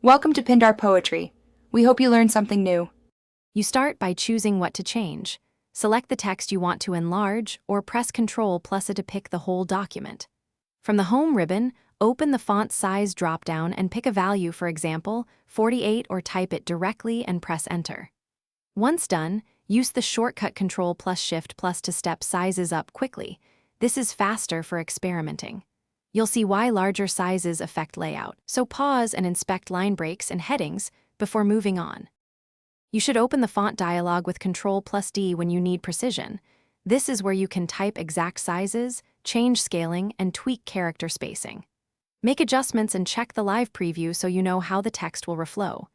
Welcome to Pindar Poetry. We hope you learned something new. You start by choosing what to change. Select the text you want to enlarge, or press Ctrl+A to pick the whole document. From the Home ribbon, open the Font Size dropdown and pick a value, for example, 48, or type it directly and press Enter. Once done, use the shortcut Ctrl+Shift+ to step sizes up quickly. This is faster for experimenting. You'll see why larger sizes affect layout, so pause and inspect line breaks and headings before moving on. You should open the font dialog with Ctrl+D when you need precision. This is where you can type exact sizes, change scaling, and tweak character spacing. Make adjustments and check the live preview so you know how the text will reflow.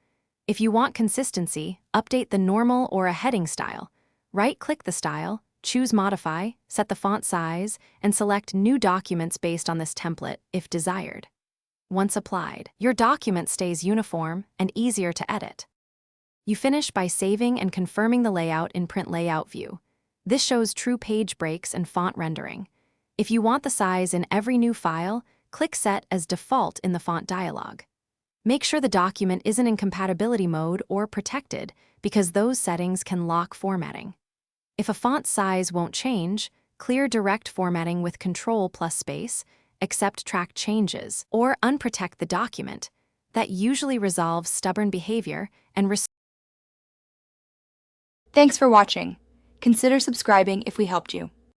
If you want consistency, update the normal or a heading style. Right-click the style, choose Modify, set the font size, and select New Documents based on this template if desired. Once applied, your document stays uniform and easier to edit. You finish by saving and confirming the layout in Print Layout view. This shows true page breaks and font rendering. If you want the size in every new file, click Set as Default in the font dialog. Make sure the document isn't in compatibility mode or protected, because those settings can lock formatting. If a font size won't change, clear direct formatting with Ctrl+Space, accept track changes, or unprotect the document. That usually resolves stubborn behavior and Thanks for watching. Consider subscribing if we helped you.